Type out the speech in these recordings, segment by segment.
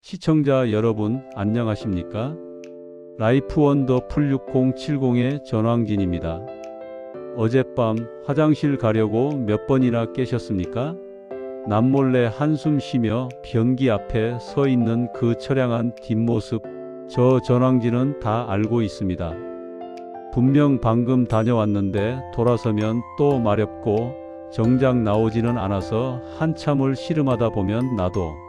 시청자 여러분 안녕하십니까? 라이프 원더풀 6070의 전왕진입니다. 어젯밤 화장실 가려고 몇 번이나 깨셨습니까? 남몰래 한숨 쉬며 변기 앞에 서 있는 그 처량한 뒷모습, 저 전왕진은 다 알고 있습니다. 분명 방금 다녀왔는데 돌아서면 또 마렵고 정작 나오지는 않아서 한참을 씨름하다 보면 나도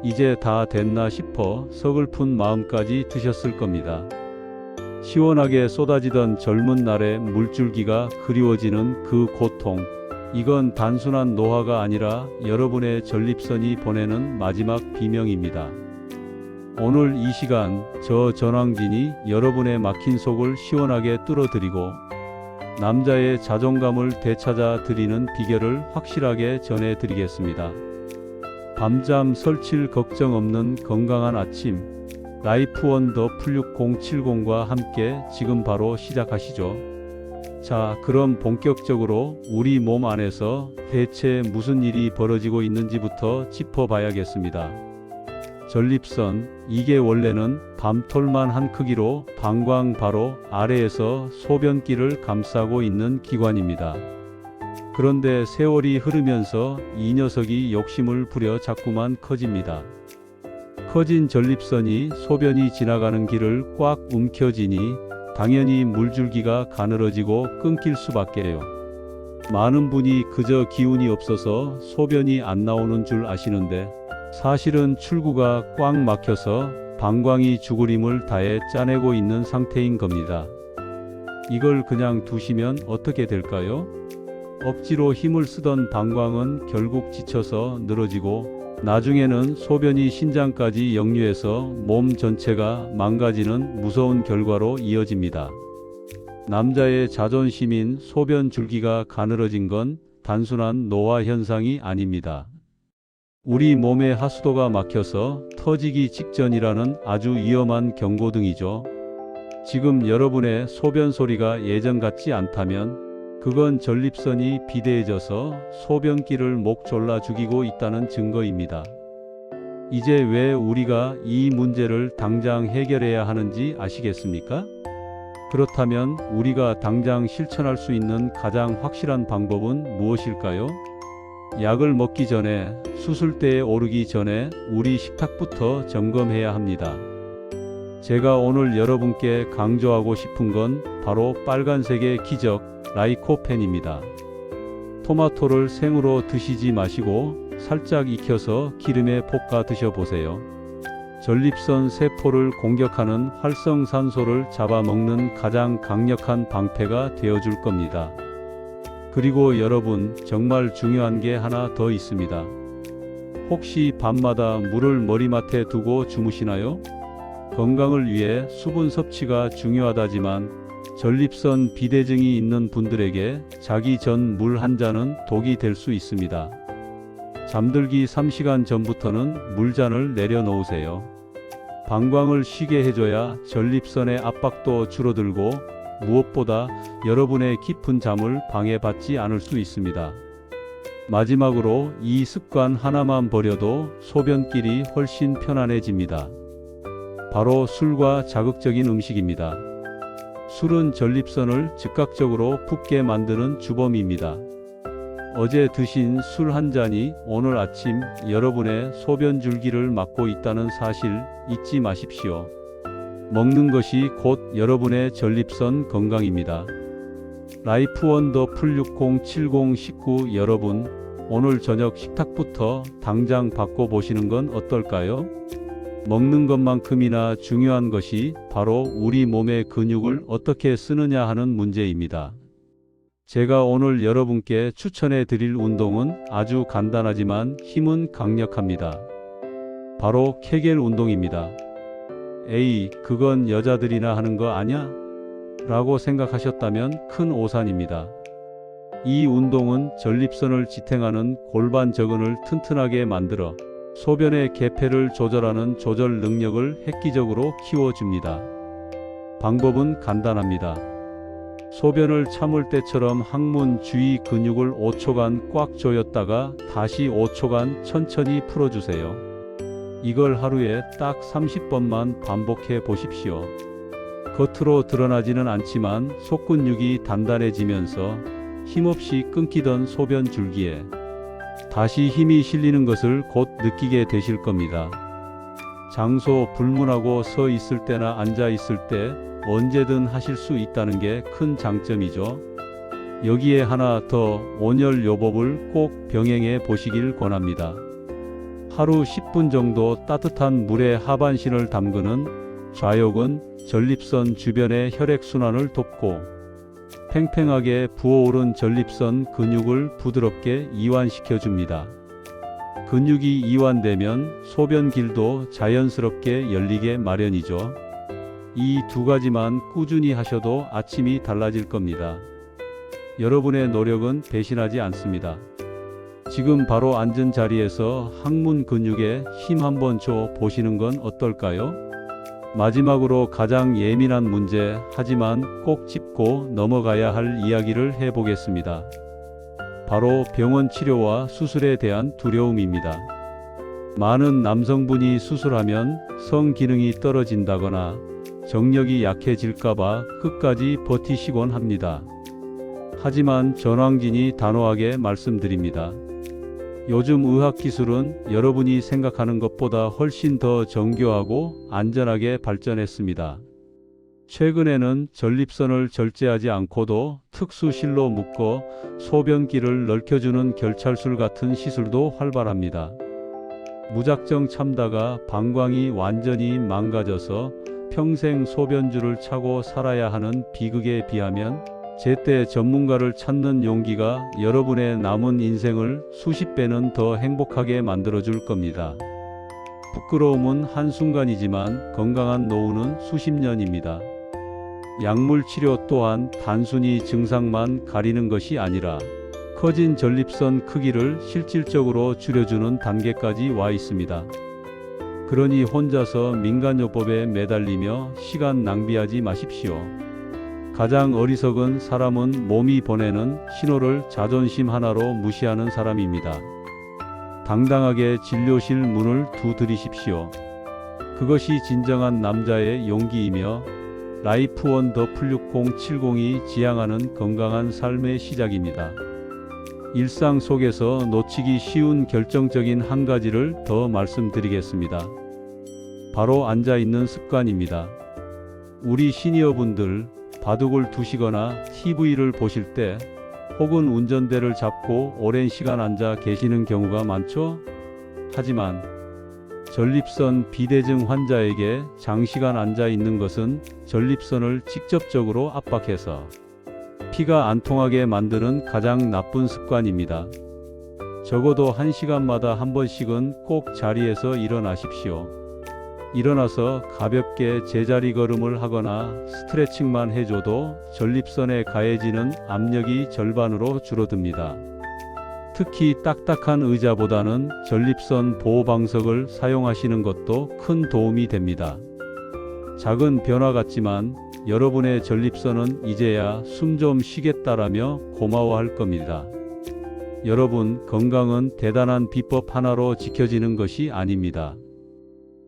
이제 다 됐나 싶어 서글픈 마음까지 드셨을 겁니다. 시원하게 쏟아지던 젊은 날의 물줄기가 그리워지는 그 고통, 이건 단순한 노화가 아니라 여러분의 전립선이 보내는 마지막 비명입니다. 오늘 이 시간 저 전왕진이 여러분의 막힌 속을 시원하게 뚫어드리고 남자의 자존감을 되찾아 드리는 비결을 확실하게 전해드리겠습니다. 밤잠 설칠 걱정 없는 건강한 아침, 라이프 원더풀 6070과 함께 지금 바로 시작하시죠. 자, 그럼 본격적으로 우리 몸 안에서 대체 무슨 일이 벌어지고 있는지부터 짚어봐야겠습니다. 전립선, 이게 원래는 밤톨만 한 크기로 방광 바로 아래에서 소변기를 감싸고 있는 기관입니다. 그런데 세월이 흐르면서 이 녀석이 욕심을 부려 자꾸만 커집니다. 커진 전립선이 소변이 지나가는 길을 꽉 움켜쥐니 당연히 물줄기가 가늘어지고 끊길 수밖에요. 많은 분이 그저 기운이 없어서 소변이 안 나오는 줄 아시는데 사실은 출구가 꽉 막혀서 방광이 죽을 힘을 다해 짜내고 있는 상태인 겁니다. 이걸 그냥 두시면 어떻게 될까요? 억지로 힘을 쓰던 방광은 결국 지쳐서 늘어지고 나중에는 소변이 신장까지 역류해서 몸 전체가 망가지는 무서운 결과로 이어집니다. 남자의 자존심인 소변 줄기가 가늘어진 건 단순한 노화 현상이 아닙니다. 우리 몸의 하수도가 막혀서 터지기 직전이라는 아주 위험한 경고등이죠. 지금 여러분의 소변 소리가 예전 같지 않다면 그건 전립선이 비대해져서 소변기를 목 졸라 죽이고 있다는 증거입니다. 이제 왜 우리가 이 문제를 당장 해결해야 하는지 아시겠습니까? 그렇다면 우리가 당장 실천할 수 있는 가장 확실한 방법은 무엇일까요? 약을 먹기 전에, 수술대에 오르기 전에 우리 식탁부터 점검해야 합니다. 제가 오늘 여러분께 강조하고 싶은 건 바로 빨간색의 기적, 라이코펜입니다. 토마토를 생으로 드시지 마시고 살짝 익혀서 기름에 볶아 드셔보세요. 전립선 세포를 공격하는 활성산소를 잡아먹는 가장 강력한 방패가 되어줄 겁니다. 그리고 여러분, 정말 중요한 게 하나 더 있습니다. 혹시 밤마다 물을 머리맡에 두고 주무시나요? 건강을 위해 수분 섭취가 중요하다지만 전립선 비대증이 있는 분들에게 자기 전 물 한 잔은 독이 될 수 있습니다. 잠들기 3시간 전부터는 물잔을 내려놓으세요. 방광을 쉬게 해줘야 전립선의 압박도 줄어들고 무엇보다 여러분의 깊은 잠을 방해받지 않을 수 있습니다. 마지막으로 이 습관 하나만 버려도 소변길이 훨씬 편안해집니다. 바로 술과 자극적인 음식입니다. 술은 전립선을 즉각적으로 붓게 만드는 주범입니다. 어제 드신 술 한 잔이 오늘 아침 여러분의 소변 줄기를 막고 있다는 사실 잊지 마십시오. 먹는 것이 곧 여러분의 전립선 건강입니다. 라이프 원더풀 6070 식구 여러분, 오늘 저녁 식탁부터 당장 바꿔보시는 건 어떨까요? 먹는 것만큼이나 중요한 것이 바로 우리 몸의 근육을 어떻게 쓰느냐 하는 문제입니다. 제가 오늘 여러분께 추천해 드릴 운동은 아주 간단하지만 힘은 강력합니다. 바로 케겔 운동입니다. 에이, 그건 여자들이나 하는 거 아냐? 라고 생각하셨다면 큰 오산입니다. 이 운동은 전립선을 지탱하는 골반 저근을 튼튼하게 만들어 소변의 개폐를 조절하는 조절 능력을 획기적으로 키워줍니다. 방법은 간단합니다. 소변을 참을 때처럼 항문 주위 근육을 5초간 꽉 조였다가 다시 5초간 천천히 풀어주세요. 이걸 하루에 딱 30번만 반복해 보십시오. 겉으로 드러나지는 않지만 속근육이 단단해지면서 힘없이 끊기던 소변 줄기에 다시 힘이 실리는 것을 곧 느끼게 되실 겁니다. 장소 불문하고 서 있을 때나 앉아 있을 때 언제든 하실 수 있다는 게 큰 장점이죠. 여기에 하나 더, 온열 요법을 꼭 병행해 보시길 권합니다. 하루 10분 정도 따뜻한 물에 하반신을 담그는 좌욕은 전립선 주변의 혈액순환을 돕고 팽팽하게 부어오른 전립선 근육을 부드럽게 이완시켜 줍니다. 근육이 이완되면 소변길도 자연스럽게 열리게 마련이죠. 이 두 가지만 꾸준히 하셔도 아침이 달라질 겁니다. 여러분의 노력은 배신하지 않습니다. 지금 바로 앉은 자리에서 항문 근육에 힘 한번 줘 보시는 건 어떨까요? 마지막으로 가장 예민한 문제, 하지만 꼭 짚고 넘어가야 할 이야기를 해보겠습니다. 바로 병원 치료와 수술에 대한 두려움입니다. 많은 남성분이 수술하면 성기능이 떨어진다거나 정력이 약해질까봐 끝까지 버티시곤 합니다. 하지만 전왕진이 단호하게 말씀드립니다. 요즘 의학기술은 여러분이 생각하는 것보다 훨씬 더 정교하고 안전하게 발전했습니다. 최근에는 전립선을 절제하지 않고도 특수실로 묶어 소변기를 넓혀주는 결찰술 같은 시술도 활발합니다. 무작정 참다가 방광이 완전히 망가져서 평생 소변줄을 차고 살아야 하는 비극에 비하면 제때 전문가를 찾는 용기가 여러분의 남은 인생을 수십 배는 더 행복하게 만들어줄 겁니다. 부끄러움은 한순간이지만 건강한 노후는 수십 년입니다. 약물 치료 또한 단순히 증상만 가리는 것이 아니라 커진 전립선 크기를 실질적으로 줄여주는 단계까지 와 있습니다. 그러니 혼자서 민간요법에 매달리며 시간 낭비하지 마십시오. 가장 어리석은 사람은 몸이 보내는 신호를 자존심 하나로 무시하는 사람입니다. 당당하게 진료실 문을 두드리십시오. 그것이 진정한 남자의 용기이며 라이프원 더 풀 6070이 지향하는 건강한 삶의 시작입니다. 일상 속에서 놓치기 쉬운 결정적인 한 가지를 더 말씀드리겠습니다. 바로 앉아있는 습관입니다. 우리 시니어분들, 바둑을 두시거나 TV를 보실 때 혹은 운전대를 잡고 오랜 시간 앉아 계시는 경우가 많죠? 하지만 전립선 비대증 환자에게 장시간 앉아 있는 것은 전립선을 직접적으로 압박해서 피가 안 통하게 만드는 가장 나쁜 습관입니다. 적어도 1시간마다 한 번씩은 꼭 자리에서 일어나십시오. 일어나서 가볍게 제자리 걸음을 하거나 스트레칭만 해줘도 전립선에 가해지는 압력이 절반으로 줄어듭니다. 특히 딱딱한 의자보다는 전립선 보호방석을 사용하시는 것도 큰 도움이 됩니다. 작은 변화 같지만 여러분의 전립선은 이제야 숨 좀 쉬겠다라며 고마워할 겁니다. 여러분, 건강은 대단한 비법 하나로 지켜지는 것이 아닙니다.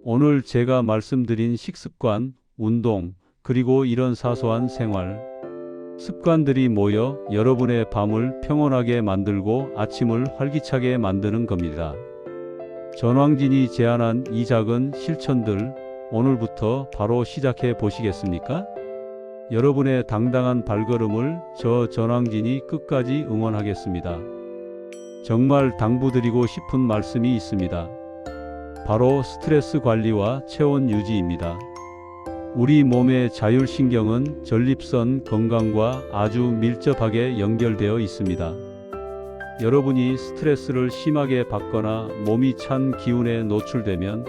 오늘 제가 말씀드린 식습관, 운동, 그리고 이런 사소한 생활 습관들이 모여 여러분의 밤을 평온하게 만들고 아침을 활기차게 만드는 겁니다. 전왕진이 제안한 이 작은 실천들, 오늘부터 바로 시작해 보시겠습니까? 여러분의 당당한 발걸음을 저 전왕진이 끝까지 응원하겠습니다. 정말 당부드리고 싶은 말씀이 있습니다. 바로 스트레스 관리와 체온 유지입니다. 우리 몸의 자율신경은 전립선 건강과 아주 밀접하게 연결되어 있습니다. 여러분이 스트레스를 심하게 받거나 몸이 찬 기운에 노출되면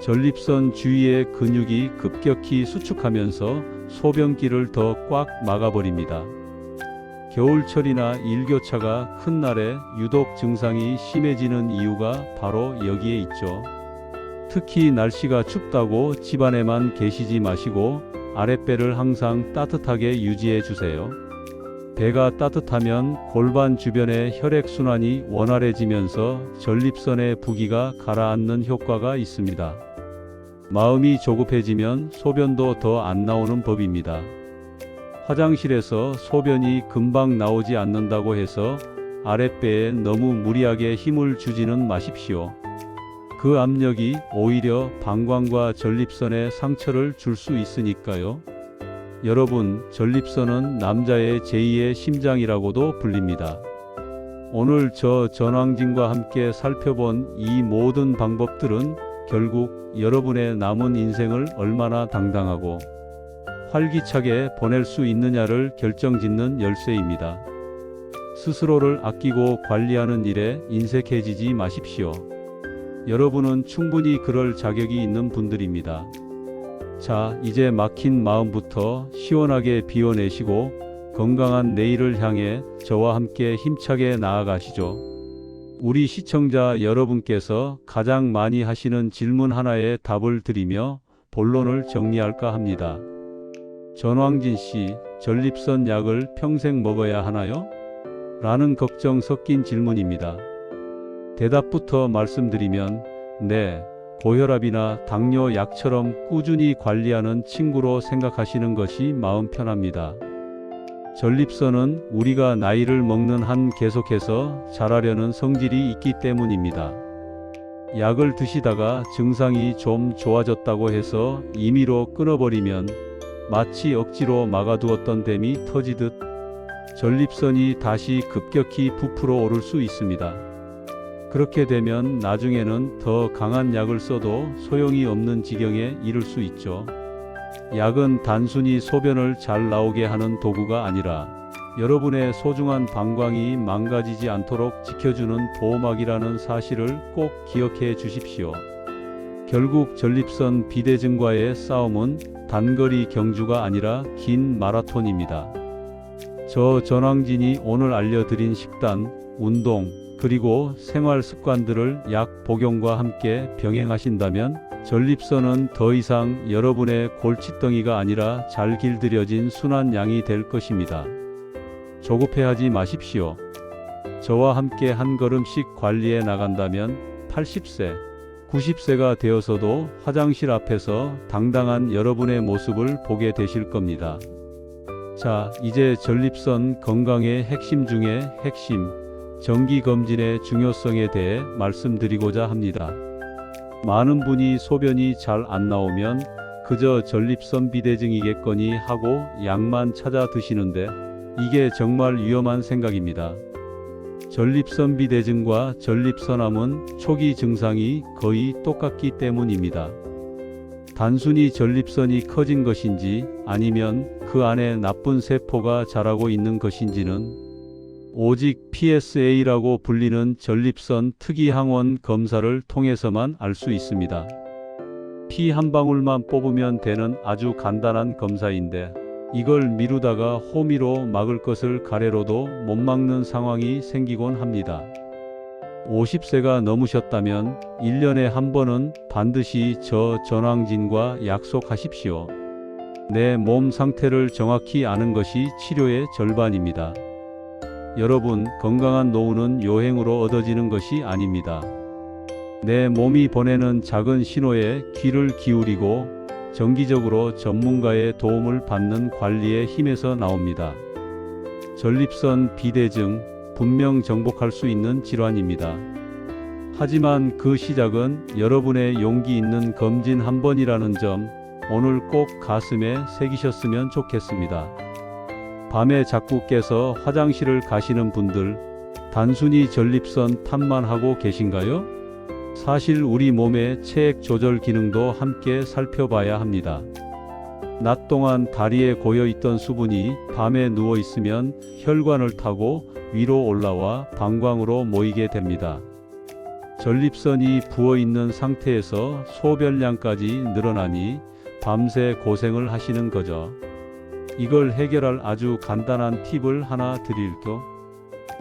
전립선 주위의 근육이 급격히 수축하면서 소변기를 더 꽉 막아버립니다. 겨울철이나 일교차가 큰 날에 유독 증상이 심해지는 이유가 바로 여기에 있죠. 특히 날씨가 춥다고 집안에만 계시지 마시고 아랫배를 항상 따뜻하게 유지해 주세요. 배가 따뜻하면 골반 주변의 혈액순환이 원활해지면서 전립선의 부기가 가라앉는 효과가 있습니다. 마음이 조급해지면 소변도 더 안 나오는 법입니다. 화장실에서 소변이 금방 나오지 않는다고 해서 아랫배에 너무 무리하게 힘을 주지는 마십시오. 그 압력이 오히려 방광과 전립선에 상처를 줄 수 있으니까요. 여러분, 전립선은 남자의 제2의 심장이라고도 불립니다. 오늘 저 전왕진과 함께 살펴본 이 모든 방법들은 결국 여러분의 남은 인생을 얼마나 당당하고 활기차게 보낼 수 있느냐를 결정짓는 열쇠입니다. 스스로를 아끼고 관리하는 일에 인색해지지 마십시오. 여러분은 충분히 그럴 자격이 있는 분들입니다. 자, 이제 막힌 마음부터 시원하게 비워내시고 건강한 내일을 향해 저와 함께 힘차게 나아가시죠. 우리 시청자 여러분께서 가장 많이 하시는 질문 하나에 답을 드리며 본론을 정리할까 합니다. 전왕진 씨, 전립선 약을 평생 먹어야 하나요? 라는 걱정 섞인 질문입니다. 대답부터 말씀드리면, 네, 고혈압이나 당뇨 약처럼 꾸준히 관리하는 친구로 생각하시는 것이 마음 편합니다. 전립선은 우리가 나이를 먹는 한 계속해서 자라려는 성질이 있기 때문입니다. 약을 드시다가 증상이 좀 좋아졌다고 해서 임의로 끊어버리면 마치 억지로 막아두었던 댐이 터지듯 전립선이 다시 급격히 부풀어 오를 수 있습니다. 그렇게 되면 나중에는 더 강한 약을 써도 소용이 없는 지경에 이를 수 있죠. 약은 단순히 소변을 잘 나오게 하는 도구가 아니라 여러분의 소중한 방광이 망가지지 않도록 지켜주는 보호막이라는 사실을 꼭 기억해 주십시오. 결국 전립선 비대증과의 싸움은 단거리 경주가 아니라 긴 마라톤입니다. 저 전왕진이 오늘 알려드린 식단, 운동, 그리고 생활 습관들을 약 복용과 함께 병행하신다면 전립선은 더 이상 여러분의 골칫덩이가 아니라 잘 길들여진 순한 양이 될 것입니다. 조급해하지 마십시오. 저와 함께 한 걸음씩 관리해 나간다면 80세, 90세가 되어서도 화장실 앞에서 당당한 여러분의 모습을 보게 되실 겁니다. 자, 이제 전립선 건강의 핵심 중의 핵심, 정기검진의 중요성에 대해 말씀드리고자 합니다. 많은 분이 소변이 잘 안 나오면 그저 전립선 비대증이겠거니 하고 약만 찾아 드시는데 이게 정말 위험한 생각입니다. 전립선 비대증과 전립선암은 초기 증상이 거의 똑같기 때문입니다. 단순히 전립선이 커진 것인지 아니면 그 안에 나쁜 세포가 자라고 있는 것인지는 오직 PSA라고 불리는 전립선 특이항원 검사를 통해서만 알 수 있습니다. 피 한 방울만 뽑으면 되는 아주 간단한 검사인데 이걸 미루다가 호미로 막을 것을 가래로도 못 막는 상황이 생기곤 합니다. 50세가 넘으셨다면 1년에 한 번은 반드시 저 전왕진과 약속하십시오. 내 몸 상태를 정확히 아는 것이 치료의 절반입니다. 여러분, 건강한 노후는 요행으로 얻어지는 것이 아닙니다. 내 몸이 보내는 작은 신호에 귀를 기울이고 정기적으로 전문가의 도움을 받는 관리의 힘에서 나옵니다. 전립선 비대증, 분명 정복할 수 있는 질환입니다. 하지만 그 시작은 여러분의 용기 있는 검진 한 번이라는 점 오늘 꼭 가슴에 새기셨으면 좋겠습니다. 밤에 자꾸 깨서 화장실을 가시는 분들, 단순히 전립선 탓만 하고 계신가요? 사실 우리 몸의 체액 조절 기능도 함께 살펴봐야 합니다. 낮 동안 다리에 고여 있던 수분이 밤에 누워 있으면 혈관을 타고 위로 올라와 방광으로 모이게 됩니다. 전립선이 부어 있는 상태에서 소변량까지 늘어나니 밤새 고생을 하시는 거죠. 이걸 해결할 아주 간단한 팁을 하나 드릴게요.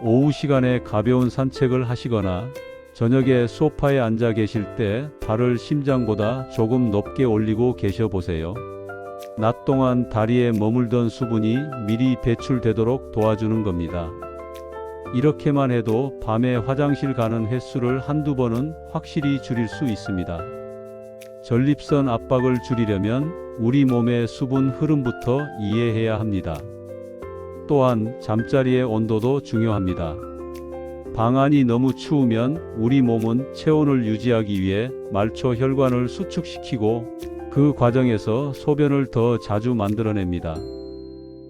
오후 시간에 가벼운 산책을 하시거나 저녁에 소파에 앉아 계실 때 발을 심장보다 조금 높게 올리고 계셔 보세요. 낮 동안 다리에 머물던 수분이 미리 배출되도록 도와주는 겁니다. 이렇게만 해도 밤에 화장실 가는 횟수를 한두 번은 확실히 줄일 수 있습니다. 전립선 압박을 줄이려면 우리 몸의 수분 흐름부터 이해해야 합니다. 또한 잠자리의 온도도 중요합니다. 방 안이 너무 추우면 우리 몸은 체온을 유지하기 위해 말초 혈관을 수축시키고 그 과정에서 소변을 더 자주 만들어냅니다.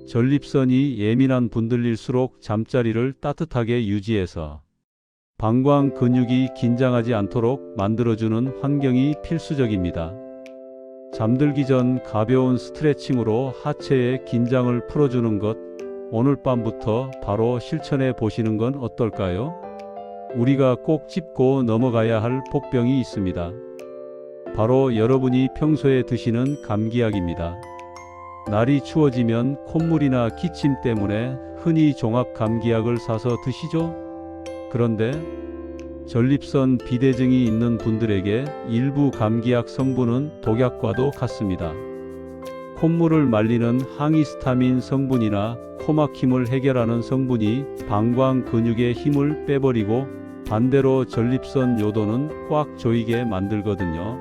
전립선이 예민한 분들일수록 잠자리를 따뜻하게 유지해서 방광 근육이 긴장하지 않도록 만들어주는 환경이 필수적입니다. 잠들기 전 가벼운 스트레칭으로 하체의 긴장을 풀어주는 것, 오늘 밤부터 바로 실천해 보시는 건 어떨까요? 우리가 꼭 짚고 넘어가야 할 복병이 있습니다. 바로 여러분이 평소에 드시는 감기약입니다. 날이 추워지면 콧물이나 기침 때문에 흔히 종합 감기약을 사서 드시죠? 그런데 전립선 비대증이 있는 분들에게 일부 감기약 성분은 독약과도 같습니다. 콧물을 말리는 항히스타민 성분이나 코막힘을 해결하는 성분이 방광 근육의 힘을 빼버리고 반대로 전립선 요도는 꽉 조이게 만들거든요.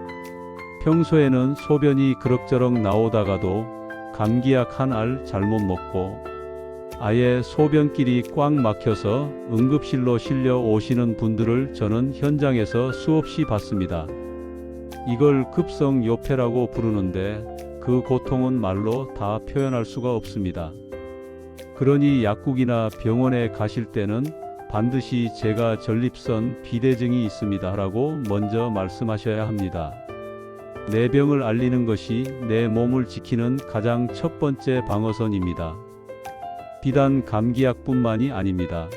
평소에는 소변이 그럭저럭 나오다가도 감기약 한 알 잘못 먹고 아예 소변길이 꽉 막혀서 응급실로 실려 오시는 분들을 저는 현장에서 수없이 봤습니다. 이걸 급성요폐라고 부르는데 그 고통은 말로 다 표현할 수가 없습니다. 그러니 약국이나 병원에 가실 때는 반드시 제가 전립선 비대증이 있습니다 라고 먼저 말씀하셔야 합니다. 내 병을 알리는 것이 내 몸을 지키는 가장 첫 번째 방어선입니다. 비단 감기약뿐만이 아닙니다.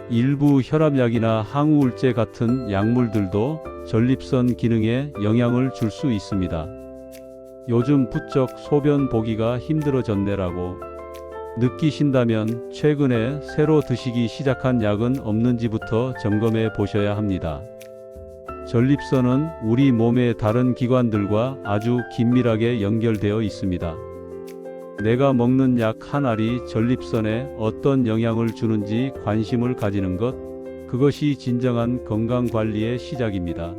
일부 혈압약이나 항우울제 같은 약물들도 전립선 기능에 영향을 줄 수 있습니다. 요즘 부쩍 소변 보기가 힘들어졌네라고 느끼신다면 최근에 새로 드시기 시작한 약은 없는지부터 점검해 보셔야 합니다. 전립선은 우리 몸의 다른 기관들과 아주 긴밀하게 연결되어 있습니다. 내가 먹는 약 한 알이 전립선에 어떤 영향을 주는지 관심을 가지는 것, 그것이 진정한 건강관리의 시작입니다.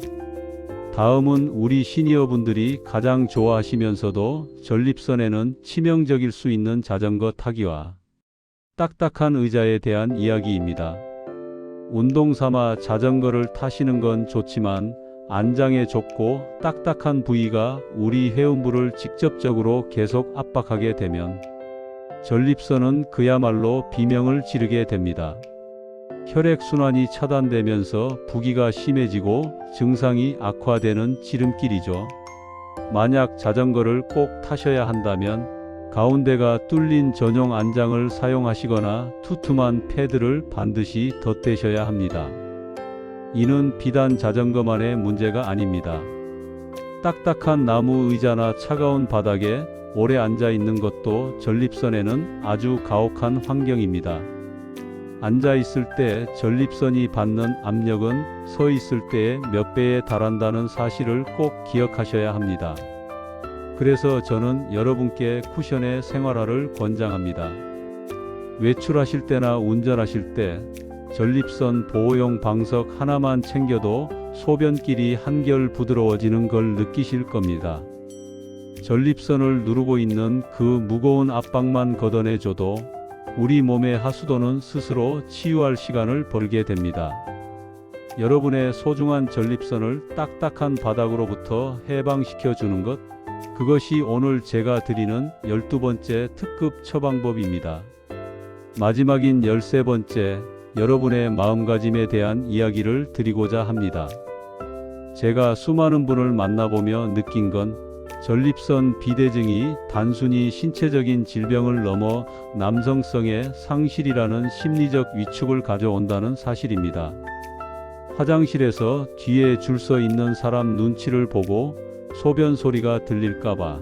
다음은 우리 시니어분들이 가장 좋아하시면서도 전립선에는 치명적일 수 있는 자전거 타기와 딱딱한 의자에 대한 이야기입니다. 운동 삼아 자전거를 타시는 건 좋지만 안장에 좁고 딱딱한 부위가 우리 회음부를 직접적으로 계속 압박하게 되면 전립선은 그야말로 비명을 지르게 됩니다. 혈액순환이 차단되면서 부기가 심해지고 증상이 악화되는 지름길이죠. 만약 자전거를 꼭 타셔야 한다면 가운데가 뚫린 전용 안장을 사용하시거나 투툼한 패드를 반드시 덧대셔야 합니다. 이는 비단 자전거만의 문제가 아닙니다. 딱딱한 나무 의자나 차가운 바닥에 오래 앉아 있는 것도 전립선에는 아주 가혹한 환경입니다. 앉아 있을 때 전립선이 받는 압력은 서 있을 때의 몇 배에 달한다는 사실을 꼭 기억하셔야 합니다. 그래서 저는 여러분께 쿠션의 생활화를 권장합니다. 외출하실 때나 운전하실 때 전립선 보호용 방석 하나만 챙겨도 소변길이 한결 부드러워지는 걸 느끼실 겁니다. 전립선을 누르고 있는 그 무거운 압박만 걷어내줘도 우리 몸의 하수도는 스스로 치유할 시간을 벌게 됩니다. 여러분의 소중한 전립선을 딱딱한 바닥으로부터 해방시켜 주는 것, 그것이 오늘 제가 드리는 12번째 특급 처방법입니다. 마지막인 13번째, 여러분의 마음가짐에 대한 이야기를 드리고자 합니다. 제가 수많은 분을 만나보며 느낀 건 전립선 비대증이 단순히 신체적인 질병을 넘어 남성성의 상실이라는 심리적 위축을 가져온다는 사실입니다. 화장실에서 뒤에 줄 서 있는 사람 눈치를 보고 소변 소리가 들릴까봐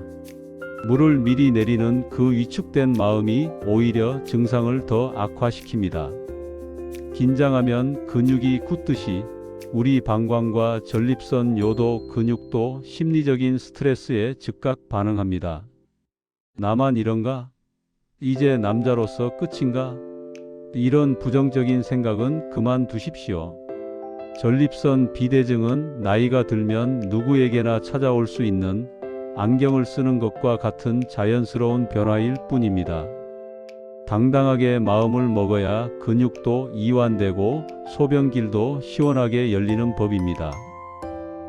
물을 미리 내리는 그 위축된 마음이 오히려 증상을 더 악화시킵니다. 긴장하면 근육이 굳듯이 우리 방광과 전립선 요도 근육도 심리적인 스트레스에 즉각 반응합니다. 나만 이런가? 이제 남자로서 끝인가? 이런 부정적인 생각은 그만두십시오. 전립선 비대증은 나이가 들면 누구에게나 찾아올 수 있는 안경을 쓰는 것과 같은 자연스러운 변화일 뿐입니다. 당당하게 마음을 먹어야 근육도 이완되고 소변길도 시원하게 열리는 법입니다.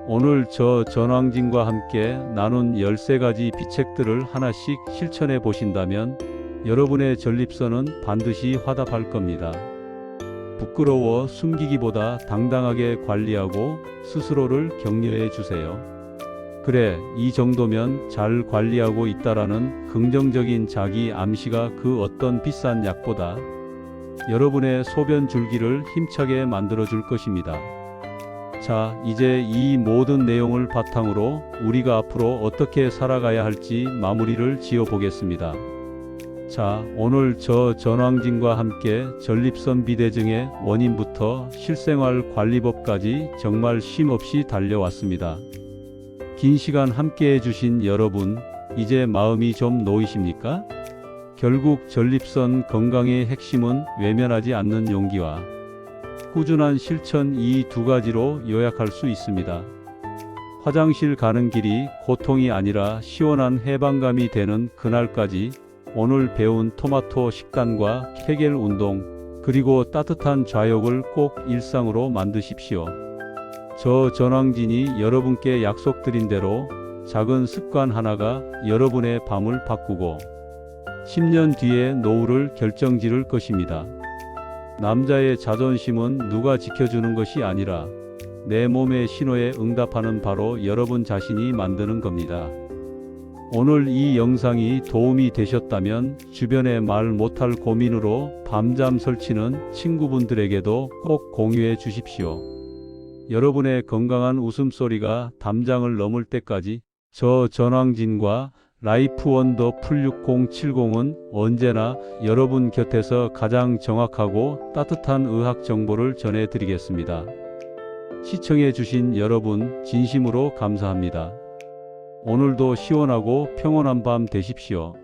오늘 저 전왕진과 함께 나눈 13가지 비책들을 하나씩 실천해 보신다면 여러분의 전립선은 반드시 화답할 겁니다. 부끄러워 숨기기보다 당당하게 관리하고 스스로를 격려해 주세요. 그래, 이 정도면 잘 관리하고 있다라는 긍정적인 자기 암시가 그 어떤 비싼 약보다 여러분의 소변 줄기를 힘차게 만들어 줄 것입니다. 자, 이제 이 모든 내용을 바탕으로 우리가 앞으로 어떻게 살아가야 할지 마무리를 지어 보겠습니다. 자, 오늘 저 전왕진과 함께 전립선 비대증의 원인부터 실생활 관리법까지 정말 쉼없이 달려왔습니다. 긴 시간 함께 해주신 여러분, 이제 마음이 좀 놓이십니까? 결국 전립선 건강의 핵심은 외면하지 않는 용기와 꾸준한 실천, 이 두 가지로 요약할 수 있습니다. 화장실 가는 길이 고통이 아니라 시원한 해방감이 되는 그날까지 오늘 배운 토마토 식단과 케겔 운동, 그리고 따뜻한 좌욕을 꼭 일상으로 만드십시오. 저 전왕진이 여러분께 약속드린 대로 작은 습관 하나가 여러분의 밤을 바꾸고 10년 뒤의 노후를 결정지을 것입니다. 남자의 자존심은 누가 지켜주는 것이 아니라 내 몸의 신호에 응답하는 바로 여러분 자신이 만드는 겁니다. 오늘 이 영상이 도움이 되셨다면 주변에 말 못할 고민으로 밤잠 설치는 친구분들에게도 꼭 공유해 주십시오. 여러분의 건강한 웃음소리가 담장을 넘을 때까지 저 전왕진과 라이프 원더 풀 6070은 언제나 여러분 곁에서 가장 정확하고 따뜻한 의학 정보를 전해드리겠습니다. 시청해 주신 여러분 진심으로 감사합니다. 오늘도 시원하고 평온한 밤 되십시오.